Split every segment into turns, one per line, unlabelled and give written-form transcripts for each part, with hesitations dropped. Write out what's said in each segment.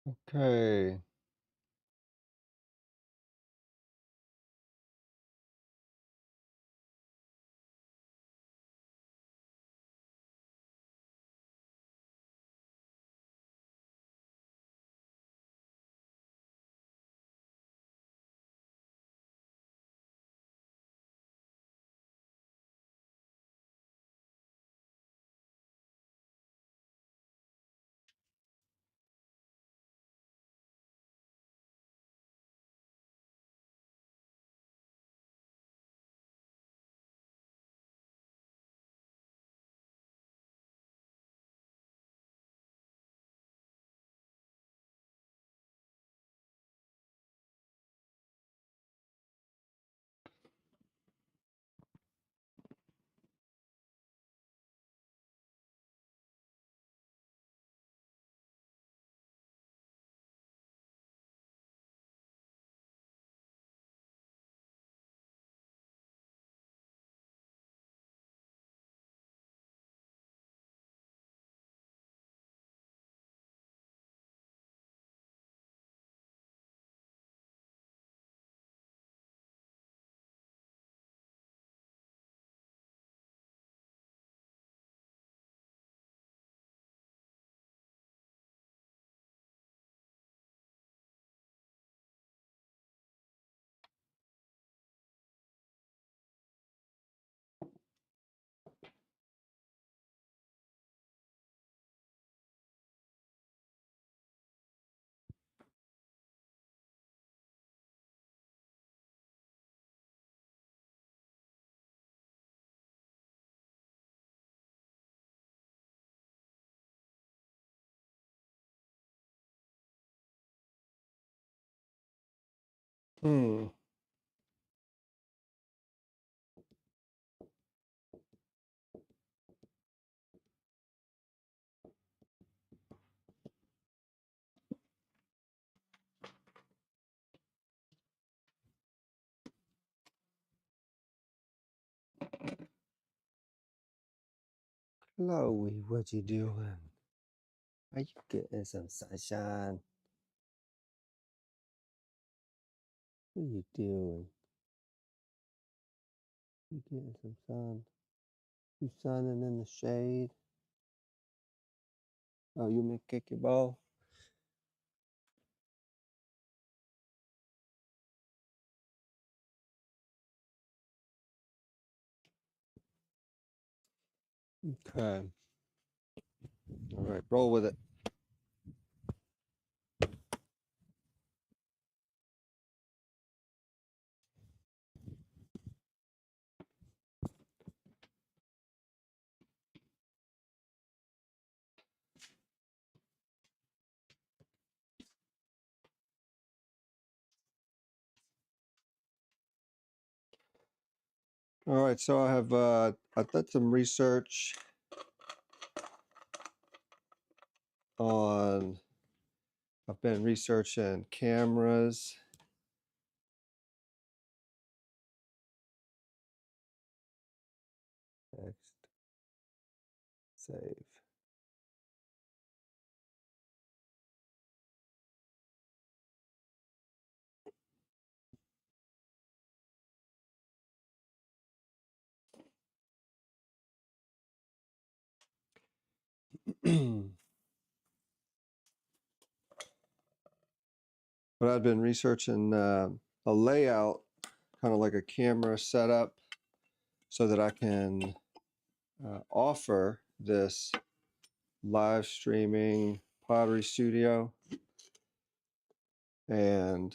Okay. Hmm. Chloe, what you doing? Are you getting some sunshine? What you doing? You getting some sun? You sunning in the shade? Oh, you may kick your ball? Okay. All right, roll with it. All right, so I've done some research on I've been researching cameras. Next, save. But I've been researching a layout, kind of like a camera setup, so that I can offer this live streaming pottery studio. And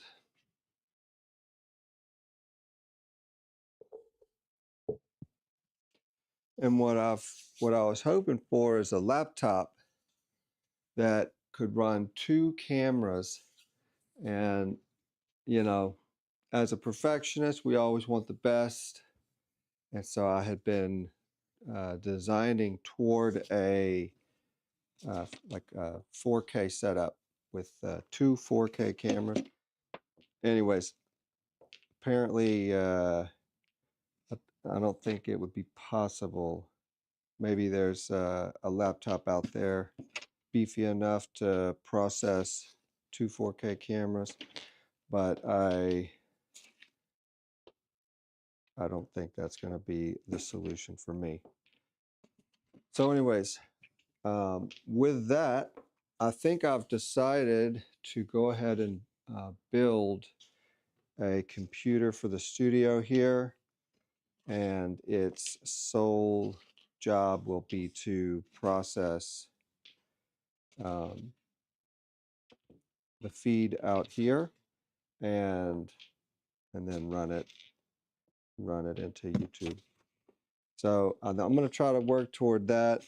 what I was hoping for is a laptop that could run two cameras. And you know, as a perfectionist, we always want the best. And so I had been designing toward a like a 4K setup with two 4K cameras. Anyways, apparently, I don't think it would be possible. Maybe there's a laptop out there beefy enough to process two 4K cameras, but I don't think that's going to be the solution for me. So anyways, with that, I think I've decided to go ahead and build a computer for the studio here, and its sole job will be to process the feed out here and then run it into YouTube. So I'm going to try to work toward that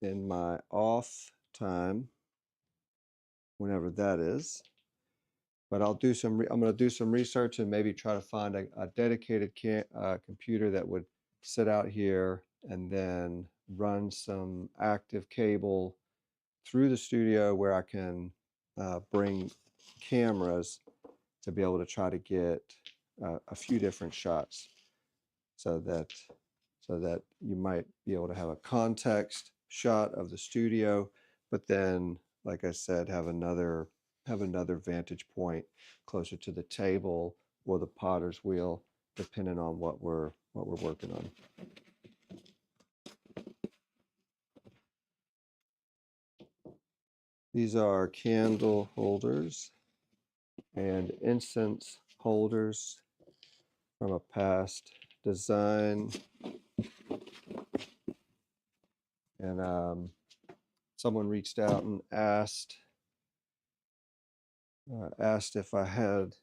in my off time, whenever that is. But I'll do some. I'm going to do some research and maybe try to find a dedicated computer that would sit out here and then run some active cable through the studio where I can bring cameras to be able to try to get a few different shots, so that you might be able to have a context shot of the studio, but then, like I said, have another vantage point closer to the table or the potter's wheel, depending on what we're working on. These are candle holders and incense holders from a past design. And someone reached out and asked if I had,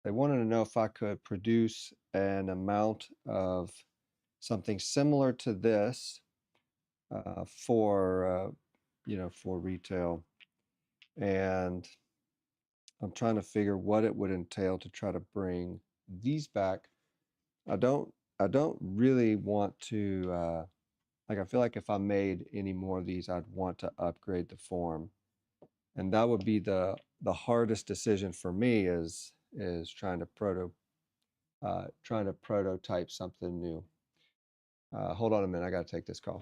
they wanted to know if I could produce an amount of something similar to this for for retail. And I'm trying to figure what it would entail to try to bring these back. I don't really want to like, I feel like if I made any more of these, I'd want to upgrade the form, and that would be the hardest decision for me, is trying to prototype something new. Hold on a minute, I got to take this call.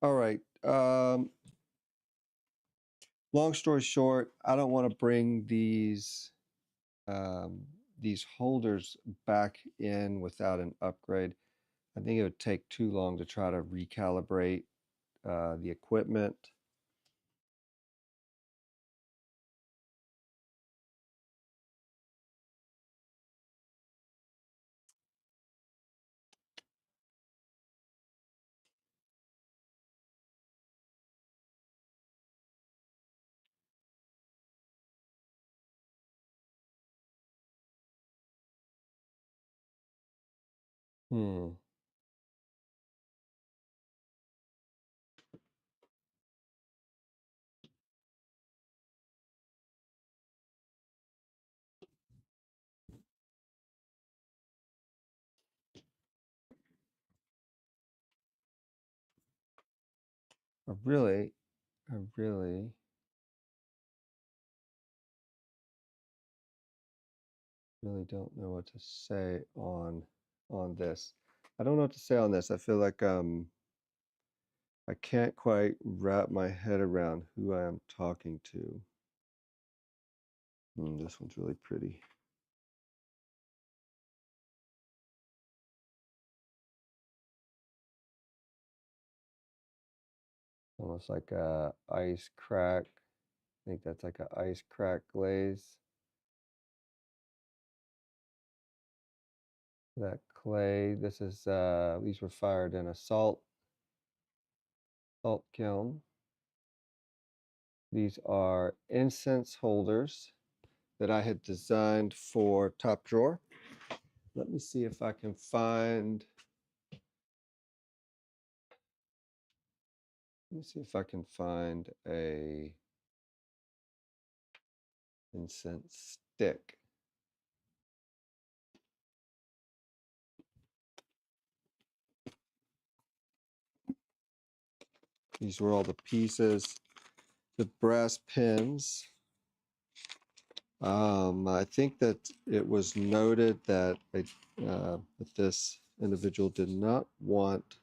All right. Long story short, I don't want to bring um, these holders back in without an upgrade. I think it would take too long to try to recalibrate the equipment. Hmm. I really, I really, really don't know what to say on this. I don't know what to say on this. I feel like I can't quite wrap my head around who I am talking to. This one's really pretty. Almost like a ice crack. I think that's like a ice crack glaze. That clay, this is these were fired in a salt kiln. These are incense holders that I had designed for top drawer. Let me see if I can find, let me see if I can find a incense stick. These were all the pieces, the brass pins. I think that it was noted that that this individual did not want,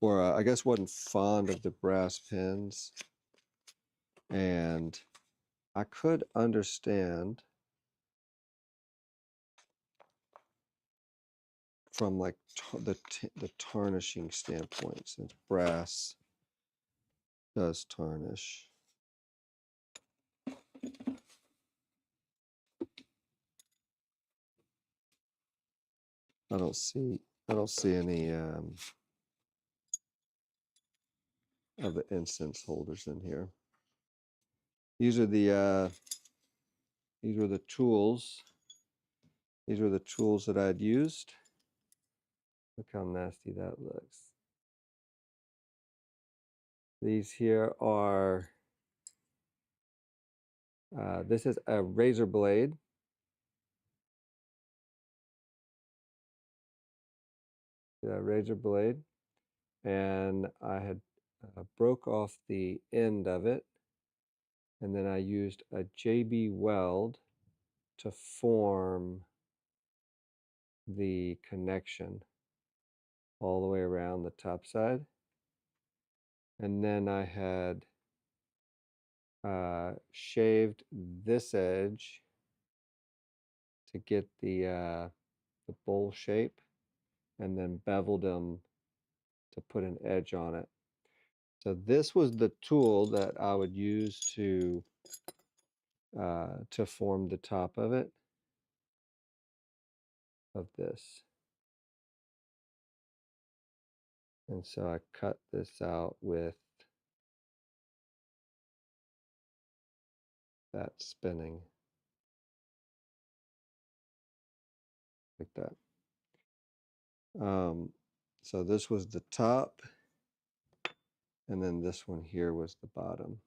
or I guess wasn't fond of the brass pins, and I could understand from like the tarnishing standpoint, since brass does tarnish. I don't see I don't see any of the incense holders in here. These are these were the tools. These were the tools that I'd used. Look how nasty that looks. These here are, this is a razor blade. Razor blade. And I had broke off the end of it. And then I used a JB weld to form the connection all the way around the top side. And then I had shaved this edge to get the bowl shape, and then beveled them to put an edge on it. So this was the tool that I would use to form the top of it, of this. And so I cut this out with that spinning like that. So this was the top, and then this one here was the bottom.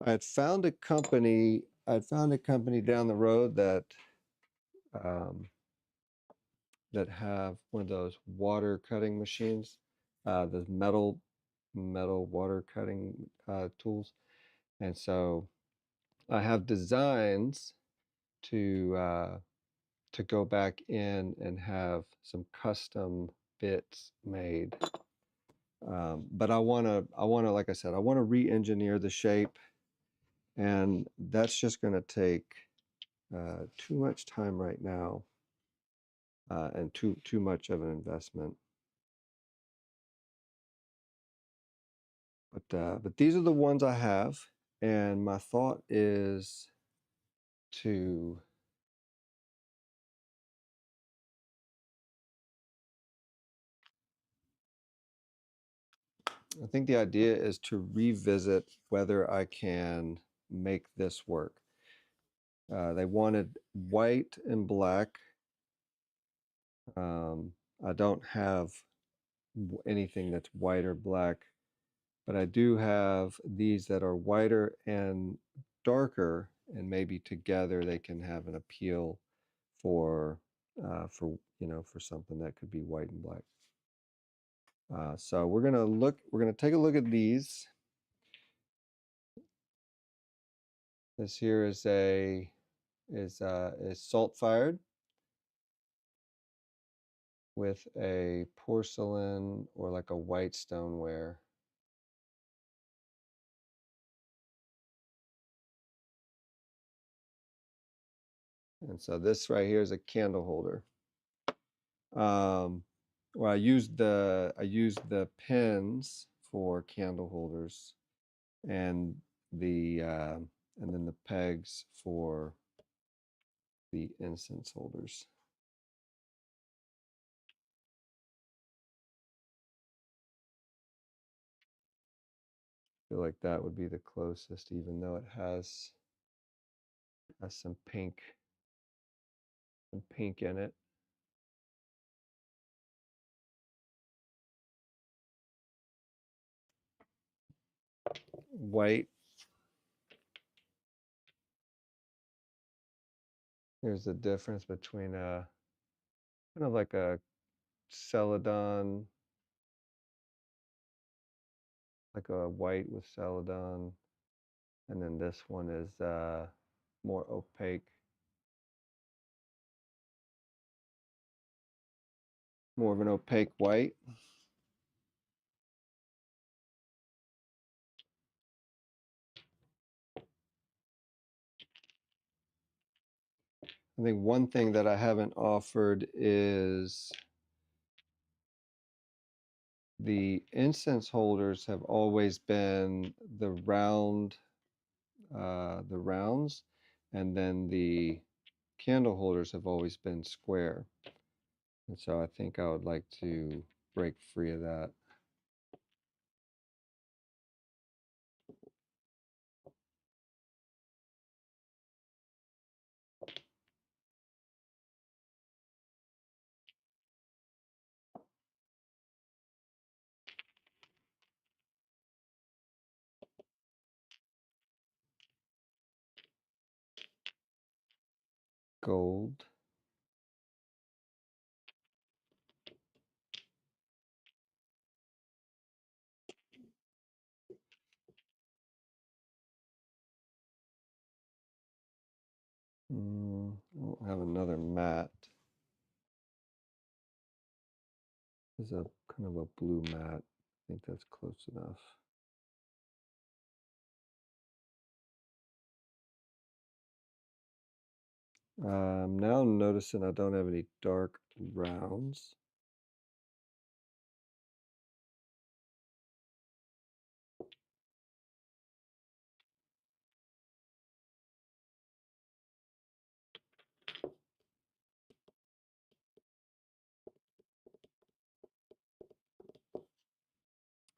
I'd found a company down the road that um, that have one of those water cutting machines, the metal water cutting tools. And so I have designs to to go back in and have some custom bits made. But I want to, like I said, I want to re-engineer the shape, and that's just going to take too much time right now, and too much of an investment. But these are the ones I have, and my thought is to I think the idea is to revisit whether I can make this work. They wanted white and black. I don't have anything that's white or black, but I do have these that are whiter and darker, and maybe together they can have an appeal for for something that could be white and black. So we're gonna take a look at these. This here is salt fired with a porcelain or like a white stoneware. And so this right here is a candle holder. Well, I used the pins for candle holders, and and then the pegs for the incense holders. I feel like that would be the closest, even though it has some pink in it. White. Here's the difference between a kind of like a celadon, like a white with celadon, and then this one is more opaque, more of an opaque white. I think one thing that I haven't offered is the incense holders have always been the rounds, and then the candle holders have always been square. And so I think I would like to break free of that. Gold. I don't have another matte. There's a kind of a blue matte. I think that's close enough. Now I'm noticing I don't have any dark rounds.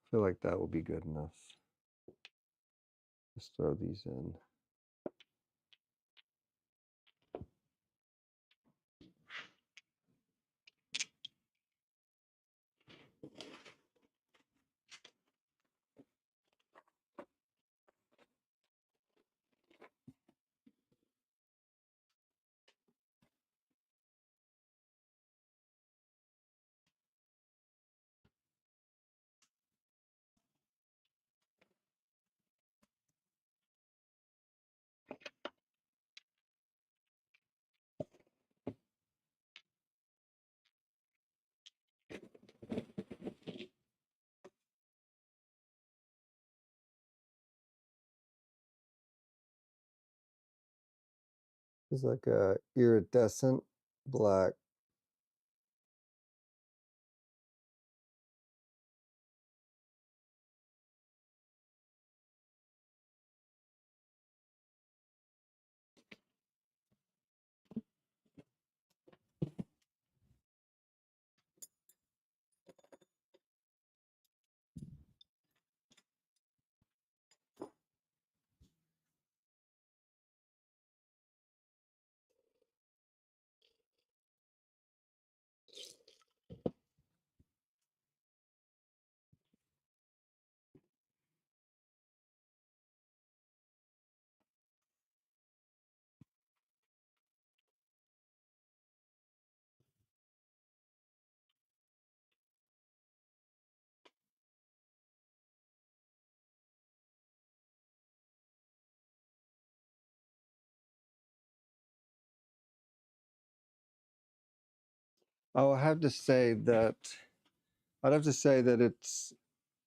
I feel like that will be good enough. Let's throw these in. It's like a iridescent black. Oh, I have to say that I'd have to say that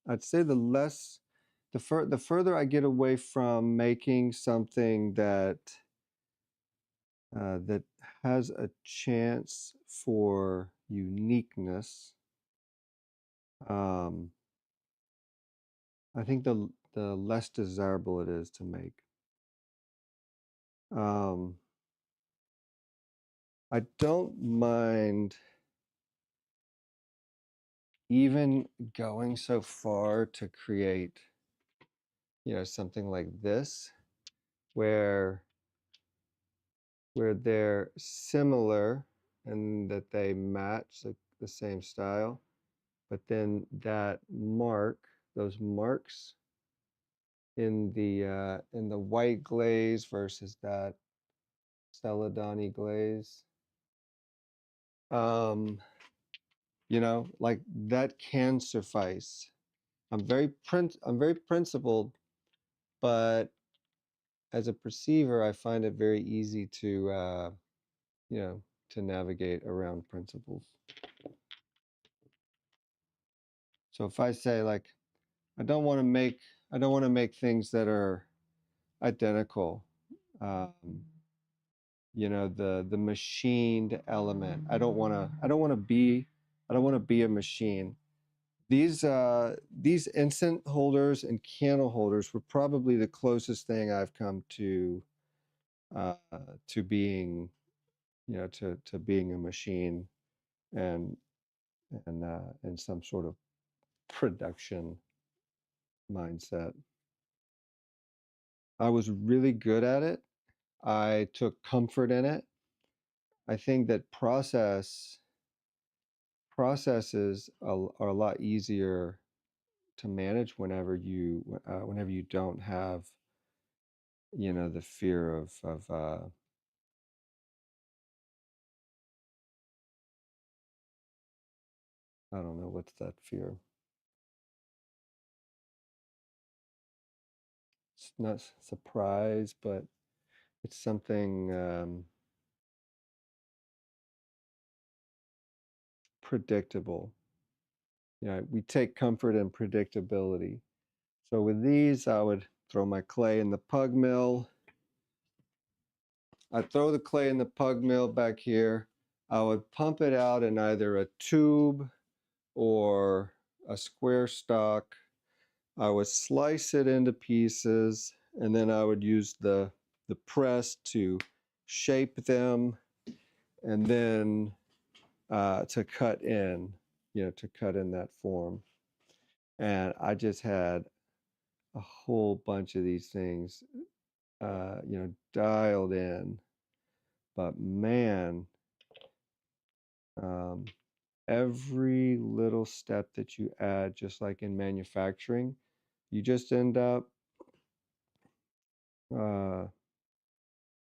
I'd say the further I get away from making something that has a chance for uniqueness, um, I think the less desirable it is to make. Um, I don't mind even going so far to create, something like this, where they're similar and that they match the same style, but then those marks in the white glaze versus that celadoni glaze, um, like that can suffice. I'm very principled, but as a perceiver, I find it very easy you know, to navigate around principles. So if I say like, I don't want to make, I don't want to make things that are identical. Um, the machined element. I don't want to be a machine. These instant holders and candle holders were probably the closest thing I've come uh, to being, to being a machine and and some sort of production mindset. I was really good at it. I took comfort in it. I think that processes are a lot easier to manage whenever you don't have the fear of I don't know what's that fear. It's not surprise, but it's something predictable. We take comfort in predictability. So with these, I would throw my clay in the pug mill. I throw the clay in the pug mill back here. I would pump it out in either a tube or a square stock. I would slice it into pieces, and then I would use the press to shape them, and then to cut in, to cut in that form. And I just had a whole bunch of these things, dialed in. But man, um, every little step that you add, just like in manufacturing, you just end up, uh,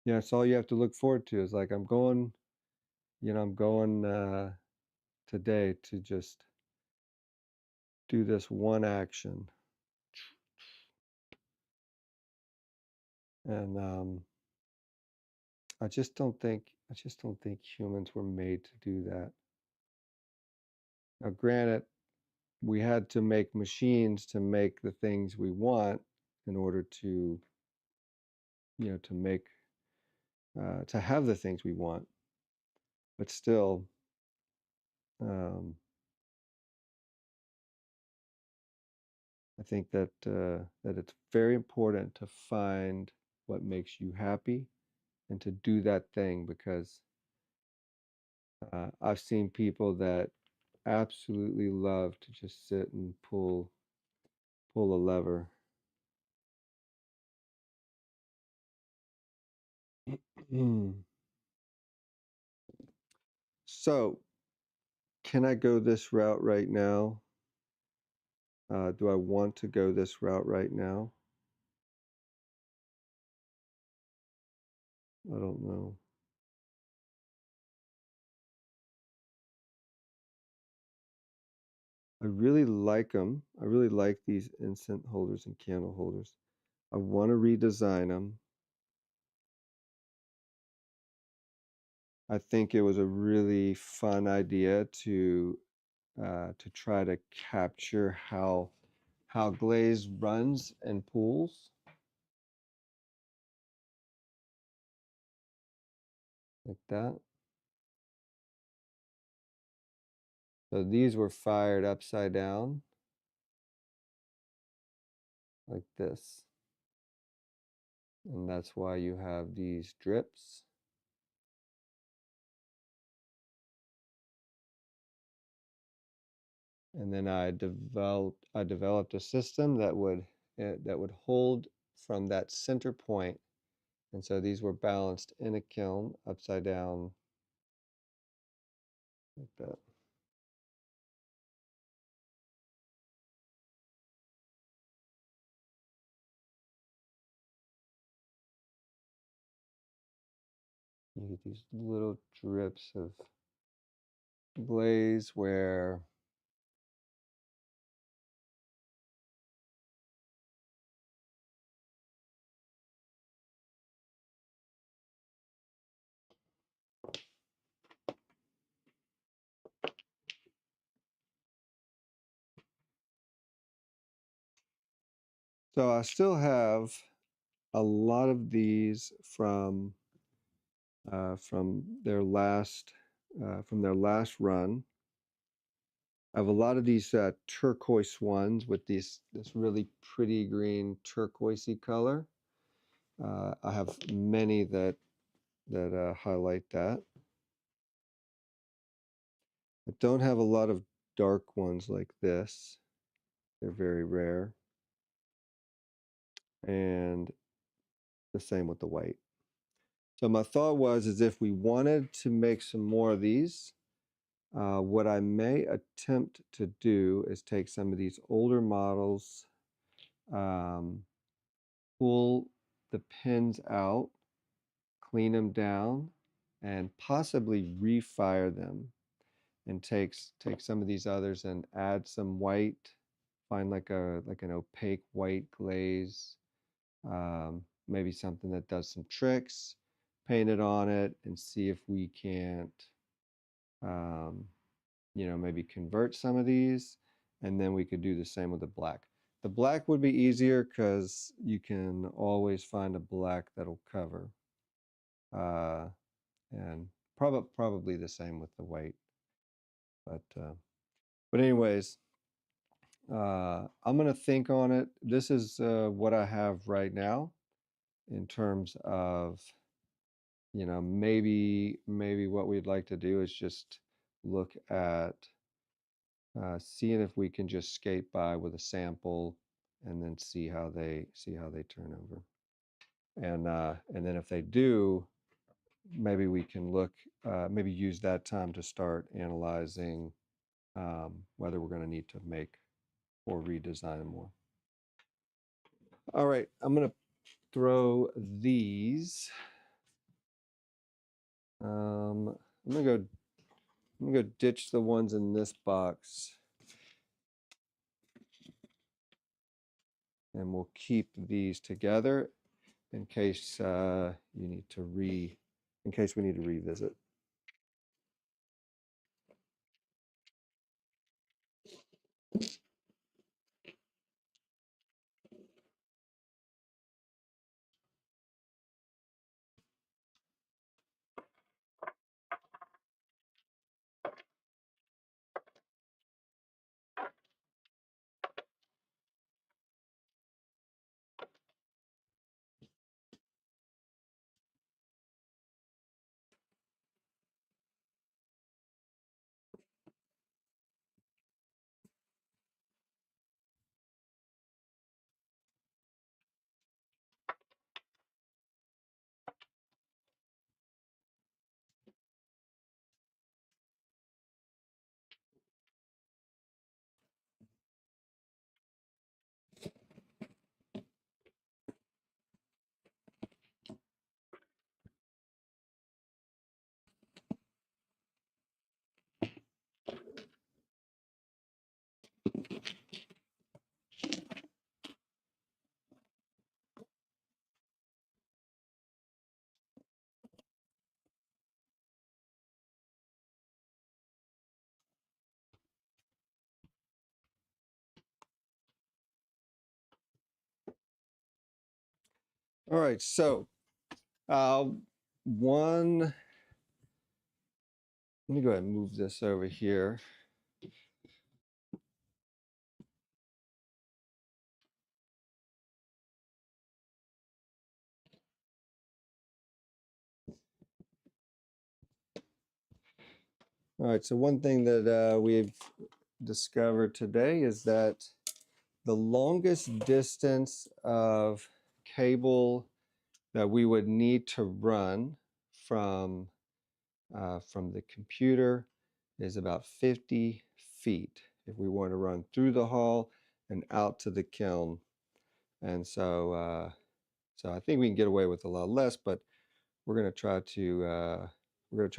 it's all you have to look forward to is like, I'm going today to just do this one action. And I just don't think humans were made to do that. Now, granted, we had to make machines to make the things we want in order to, to make to have the things we want, but still, um, I think that that it's very important to find what makes you happy and to do that thing, because I've seen people that absolutely love to just sit and pull a lever. So, can I go this route right now? Do I want to go this route right now? I don't know. I really like them. I really like these incense holders and candle holders. I want to redesign them. I think it was a really fun idea to try to capture how glaze runs and pools like that. So these were fired upside down like this. And that's why you have these drips. And then I developed a system that would hold from that center point. And so these were balanced in a kiln upside down like that. You get these little drips of glaze where so I still have a lot of these from their last run. I have a lot of these turquoise ones with this really pretty green turquoisey color. I have many that highlight that. I don't have a lot of dark ones like this. They're very rare. And the same with the white. So my thought was, is if we wanted to make some more of these, what I may attempt to do is take some of these older models, um, pull the pins out, clean them down, and possibly refire them, and take some of these others and add some white, find like an opaque white glaze, maybe something that does some tricks, paint it on it, and see if we can't, um, maybe convert some of these, and then we could do the same with the black. The black would be easier because you can always find a black that'll cover, uh, and probably the same with the white. But anyways, I'm gonna think on it. This is what I have right now in terms of, maybe what we'd like to do is just look at seeing if we can just skate by with a sample and then see how they turn over. And then if they do, maybe we can maybe use that time to start analyzing whether we're going to need to make or redesign more. All right, I'm going to throw these. I'm gonna go ditch the ones in this box, and we'll keep these together in case in case we need to revisit. All right, so uh, one, let me go ahead and move this over here. All right, so one thing that we've discovered today is that the longest distance of cable that we would need to run from from the computer is about 50 feet if we want to run through the hall and out to the kiln. And so I think we can get away with a lot less, but we're going to try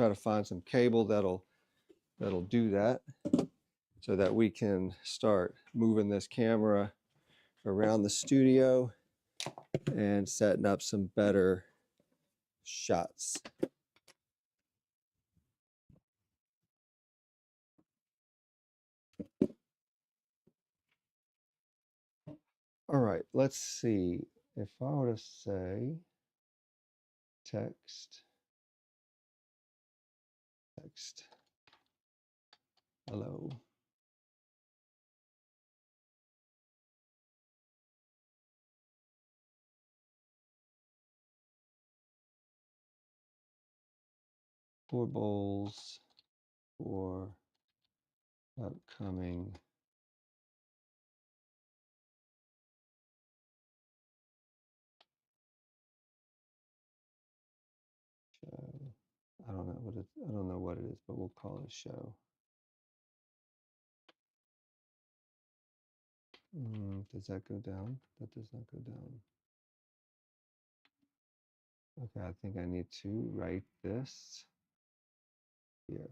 to find some cable that'll do that, so that we can start moving this camera around the studio and setting up some better shots. All right, let's see. If I were to say text, text, hello, four bowls for upcoming show. I don't know what it is, but we'll call it a show. Does that go down? That does not go down. Okay, I think I need to write this here.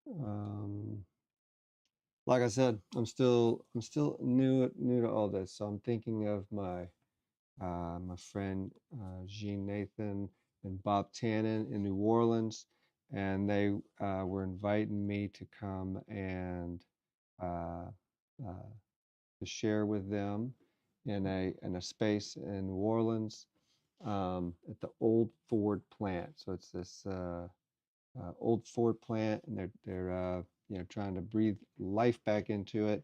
Um, like I said, I'm still new to all this, so I'm thinking of my friend Jean Nathan and Bob Tannen in New Orleans, and they were inviting me to come and uh, uh, to share with them in a space in New Orleans, at the old Ford plant. So it's this old Ford plant, and they're trying to breathe life back into it,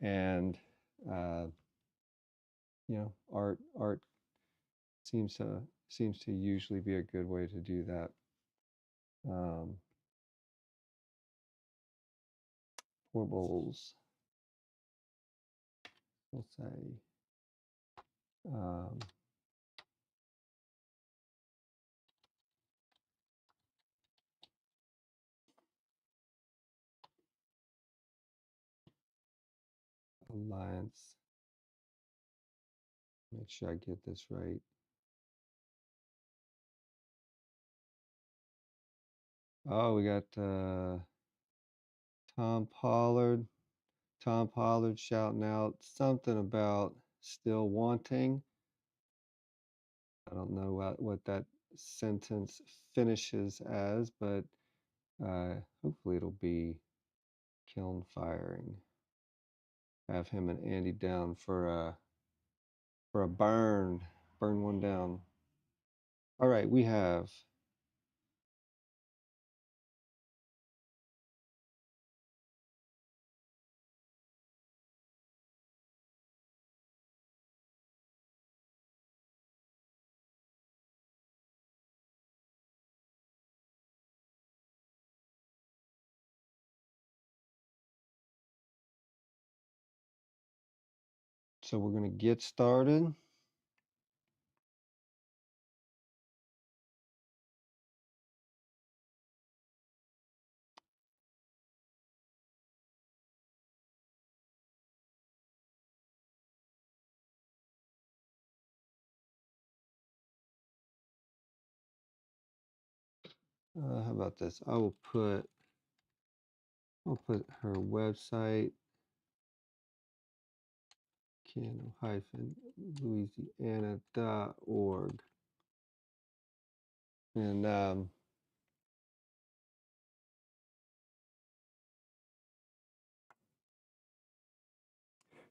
and uh, art seems to usually be a good way to do that. Um, Four bowls, we'll say. Um, Alliance. Make sure I get this right. Oh, we got Tom Pollard. Tom Pollard shouting out something about still wanting. I don't know what that sentence finishes as, but hopefully it'll be kiln firing. Have him and Andy down for a burn one down. All right, we have so we're gonna get started. How about this? I'll put her website, candle-louisiana.org. And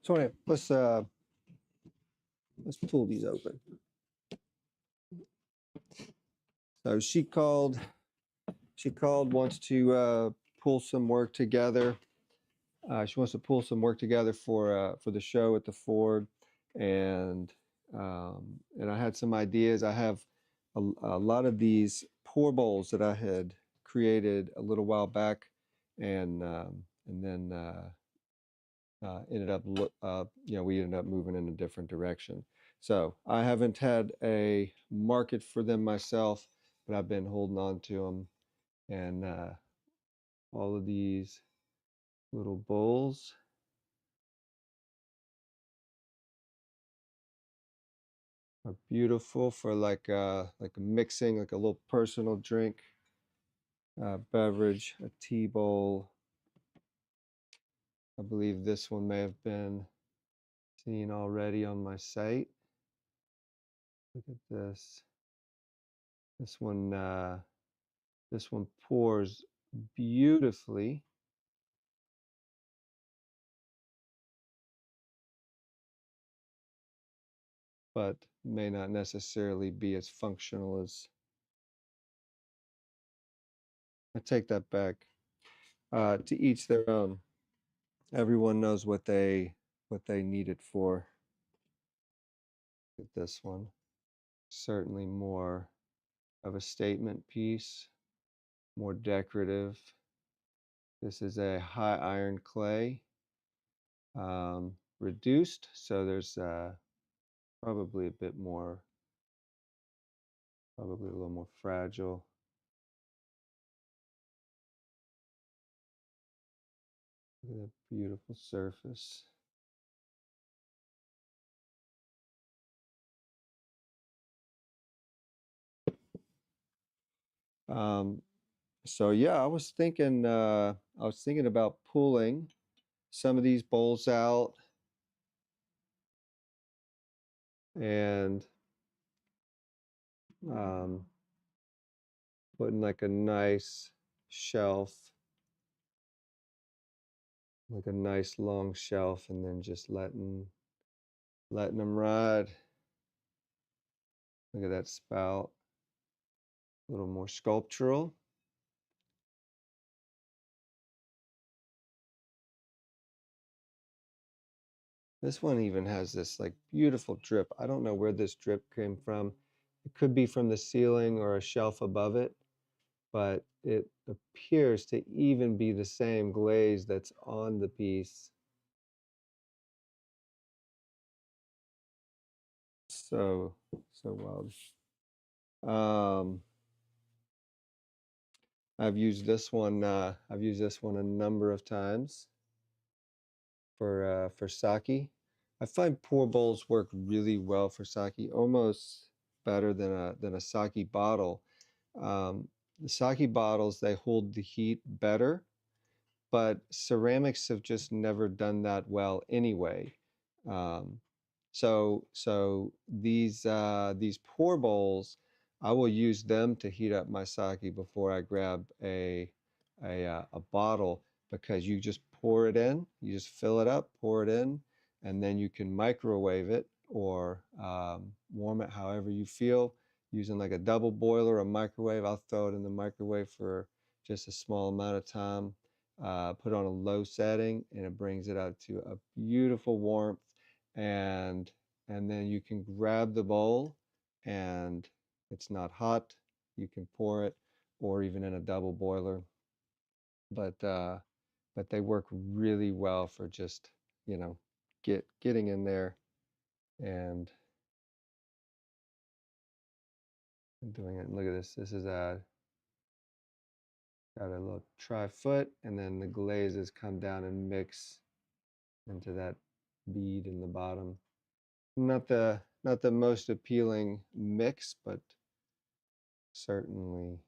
so anyway, let's pull these open. So she called, wants to pull some work together. She wants to pull some work together for the show at the Ford, and I had some ideas. I have a lot of these pour bowls that I had created a little while back, and then ended up we ended up moving in a different direction. So I haven't had a market for them myself, but I've been holding on to them, and all of these little bowls are beautiful for like a mixing, like a little personal drink, beverage, a tea bowl. I believe this one may have been seen already on my site. Look at this. This one pours beautifully, but may not necessarily be as functional as. I take that back. To each their own. Everyone knows what they need it for. Look at this one. Certainly more of a statement piece, more decorative. This is a high iron clay, reduced, so there's probably a bit more, probably a little more fragile. Look at that beautiful surface. Um, so yeah, I was thinking about pulling some of these bowls out and um, putting like a nice shelf, like a nice long shelf, and then just letting them ride. Look at that spout, a little more sculptural. This one even has this like beautiful drip. I don't know where this drip came from. It could be from the ceiling or a shelf above it, but it appears to even be the same glaze that's on the piece. So wild. Um, I've used this one. I've used this one a number of times for sake. I find pour bowls work really well for sake, almost better than a sake bottle. The sake bottles, they hold the heat better, but ceramics have just never done that well anyway. Um, so these pour bowls, I will use them to heat up my sake before I grab a bottle, because you just pour it in, you just fill it up, pour it in, and then you can microwave it or warm it however you feel, using like a double boiler or a microwave. I'll throw it in the microwave for just a small amount of time, put on a low setting, and it brings it out to a beautiful warmth, and then you can grab the bowl, and it's not hot. You can pour it, or even in a double boiler. But they work really well for just, you know, getting in there and doing it. And look at this. This is got a little tri-foot, and then the glazes come down and mix into that bead in the bottom. Not the most appealing mix, but certainly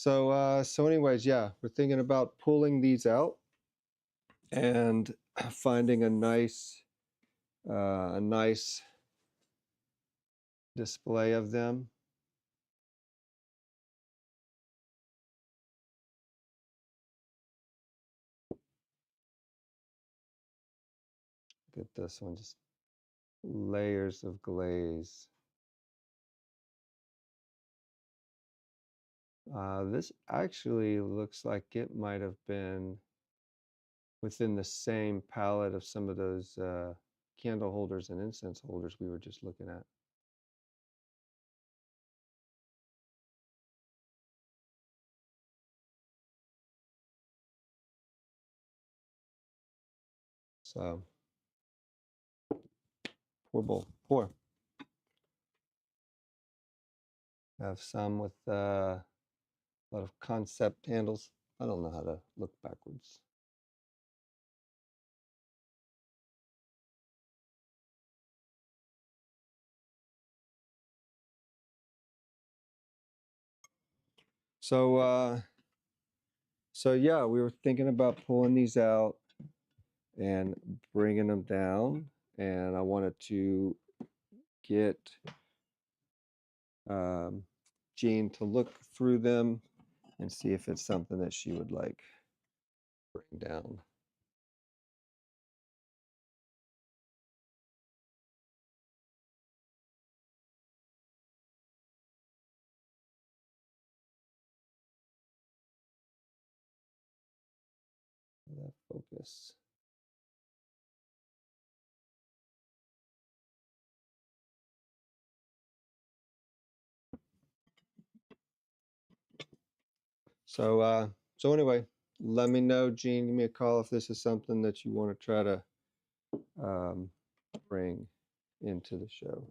So anyways, yeah, we're thinking about pulling these out and finding a nice display of them. Look at this one, just layers of glaze. This actually looks like it might have been within the same palette of some of those candle holders and incense holders we were just looking at. So pour bowl, pour. Have some with a lot of concept handles. I don't know how to look backwards. So so yeah, we were thinking about pulling these out and bringing them down, and I wanted to get um, Jean to look through them and see if it's something that she would like bring down. That focus. So anyway, let me know, Jean. Give me a call if this is something that you want to try to um, bring into the show.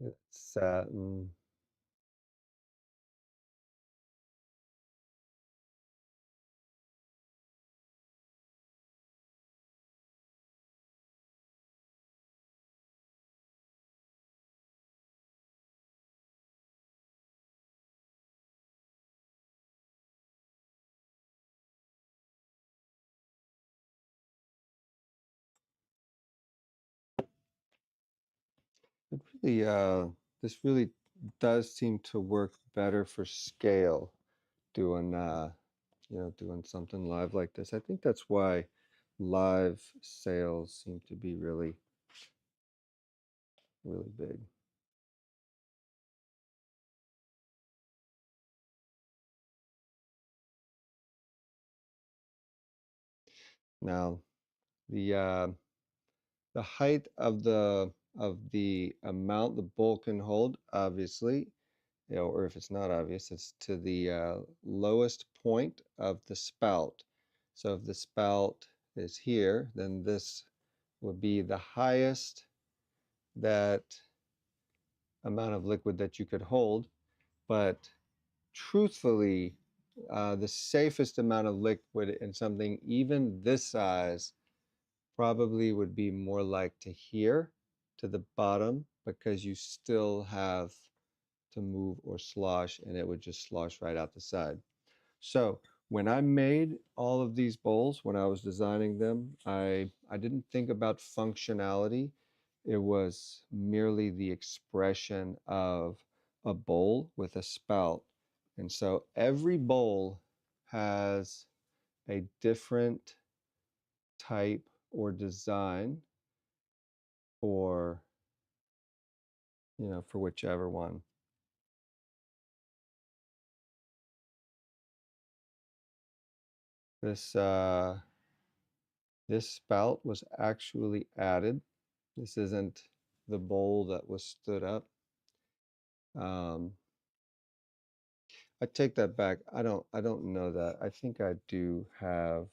It's satin. This really does seem to work better for scale doing doing something live like this. I think that's why live sales seem to be really big. Now, the height of the amount the bowl can hold, obviously, or if it's not obvious, it's to the lowest point of the spout. So if the spout is here, then this would be the highest that amount of liquid that you could hold. But truthfully, the safest amount of liquid in something even this size probably would be more like to here, to the bottom, because you still have to move or slosh and it would just slosh right out the side. So when I made all of these bowls, when I was designing them, I didn't think about functionality. It was merely the expression of a bowl with a spout. And so every bowl has a different type or design for, for whichever one. This this spout was actually added This isn't the bowl that was stood up. Um, I take that back. I don't know that. I think I do have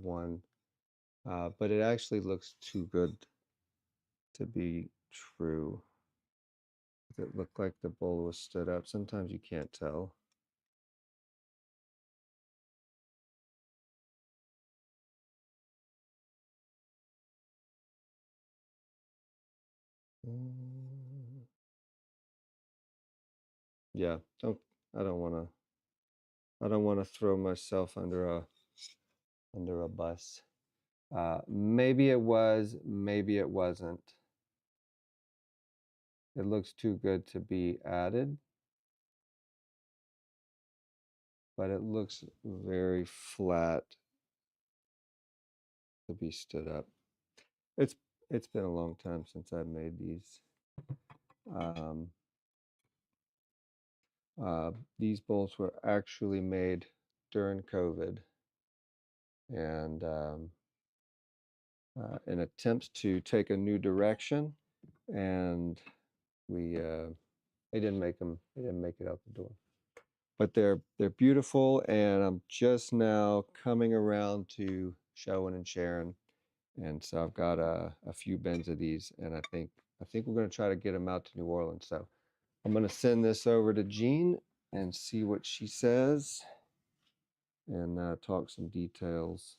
one. But it actually looks too good to be true. It looked like the bowl was stood up. Sometimes you can't tell. Mm. Yeah, I don't want to I don't want to throw myself under a bus. Maybe it was, maybe it wasn't. It looks too good to be added, but it looks very flat to be stood up. It's it's been a long time since I've made these. Um, these bowls were actually made during COVID, and in attempts to take a new direction, and we they didn't make them. They didn't make it out the door. But they're beautiful, and I'm just now coming around to showing and sharing. And so I've got a few bins of these, and I think we're going to try to get them out to New Orleans. So I'm going to send this over to Jean and see what she says, and talk some details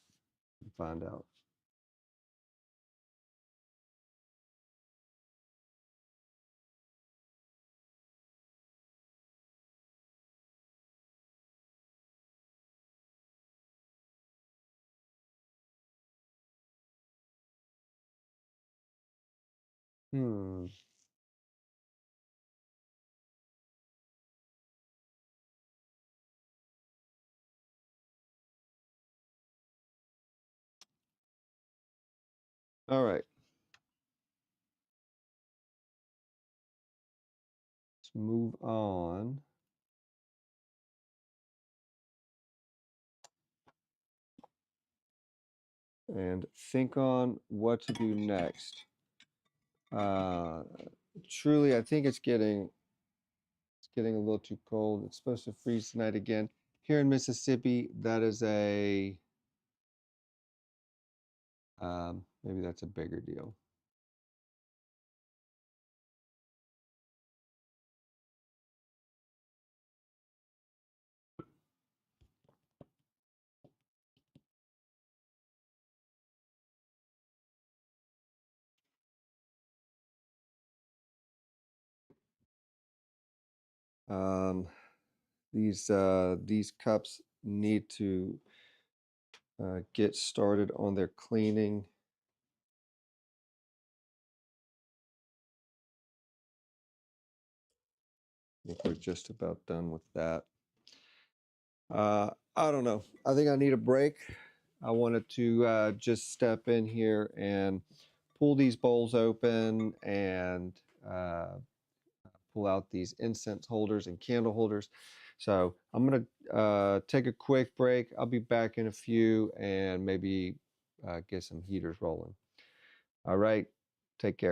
and find out. Hmm. All right. Let's move on and think on what to do next. Uh, truly, I think it's getting a little too cold. It's supposed to freeze tonight again. Here in Mississippi, that is maybe that's a bigger deal. Um, these cups need to get started on their cleaning. I think we're just about done with that. I don't know. I think I need a break. I wanted to just step in here and pull these bowls open and pull out these incense holders and candle holders. So I'm going to take a quick break. I'll be back in a few and maybe get some heaters rolling. All right. Take care.